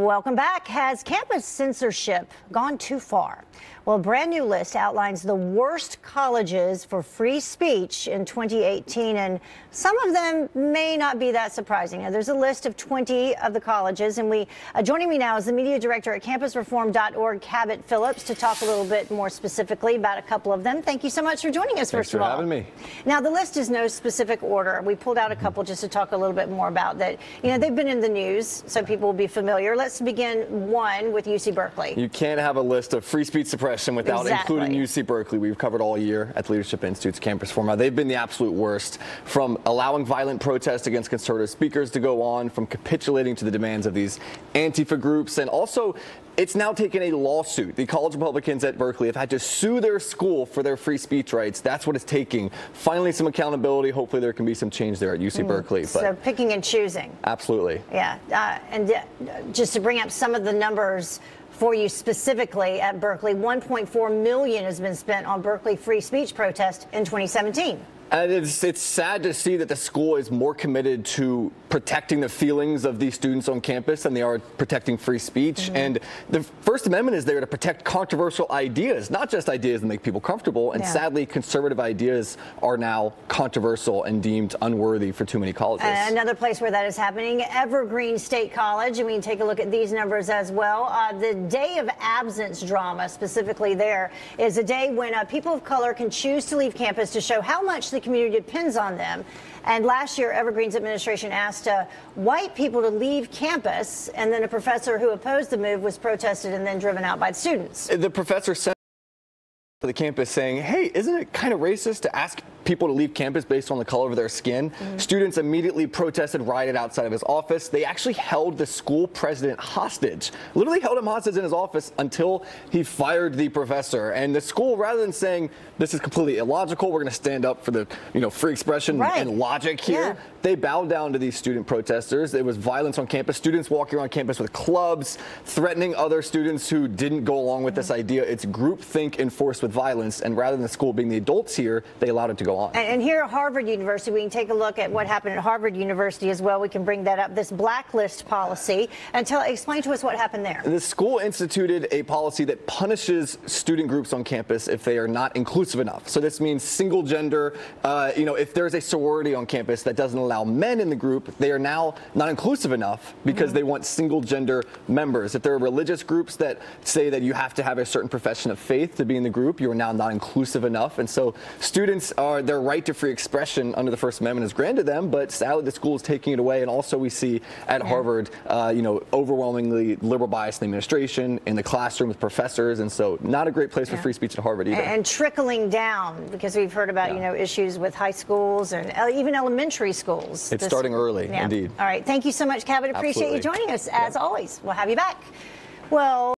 Welcome back. Has campus censorship gone too far? Well, a brand new list outlines the worst colleges for free speech in 2018, and some of them may not be that surprising. Now, there's a list of 20 of the colleges, and joining me now is the media director at campusreform.org, Cabot Phillips, to talk a little bit more specifically about a couple of them. Thank you so much for joining us, first of all. Thanks for having me. Now, the list is no specific order. We pulled out a couple just to talk a little bit more about that. You know, they've been in the news, so people will be familiar. Let's begin with UC Berkeley. You can't have a list of free speech suppression without including UC Berkeley. We've covered all year at the Leadership Institute's Campus Reform. They've been the absolute worst, from allowing violent protests against conservative speakers to go on, from capitulating to the demands of these Antifa groups, and also it's now taken a lawsuit. The college Republicans at Berkeley have had to sue their school for their free speech rights. That's what it's taking. Finally, some accountability. Hopefully there can be some change there at UC Berkeley. So picking and choosing. Absolutely. Yeah. And just to bring up some of the numbers for you specifically at Berkeley, $1.4 million has been spent on Berkeley free speech protest in 2017. And it's sad to see that the school is more committed to protecting the feelings of these students on campus than they are protecting free speech. And the First Amendment is there to protect controversial ideas, not just ideas that make people comfortable. And sadly, conservative ideas are now controversial and deemed unworthy for too many colleges. Another place where that is happening, Evergreen State College. And we can take a look at these numbers as well. The day of absence drama, specifically there, is a day when people of color can choose to leave campus to show how much the community depends on them. And last year, Evergreen's administration asked white people to leave campus, and then a professor who opposed the move was protested and then driven out by the students. The professor sent to the campus saying, hey, isn't it kind of racist to ask people to leave campus based on the color of their skin? Students immediately protested, rioted outside of his office. They actually held the school president hostage, literally held him hostage in his office until he fired the professor. And the school, rather than saying this is completely illogical, we're going to stand up for the free expression and logic here, they bowed down to these student protesters. There was violence on campus, students walking around campus with clubs, threatening other students who didn't go along with this idea. It's groupthink enforced with violence, and rather than the school being the adults here, they allowed it to go on. And here at Harvard University, we can take a look at what happened at Harvard University as well. We can bring that up, this blacklist policy, and explain to us what happened there. The school instituted a policy that punishes student groups on campus if they are not inclusive enough. So this means single gender. If there's a sorority on campus that doesn't allow men in the group, they are now not inclusive enough because they want single gender members. If there are religious groups that say that you have to have a certain profession of faith to be in the group, you are now not inclusive enough. And so students their right to free expression under the First Amendment is granted them, but sadly the school is taking it away. And also we see at Harvard, overwhelmingly liberal bias in the administration, in the classroom with professors, and so not a great place for free speech at Harvard either. And trickling down, because we've heard about issues with high schools and even elementary schools. It's starting early, indeed. All right, thank you so much, Cabot. Appreciate you joining us as always. We'll have you back. Well.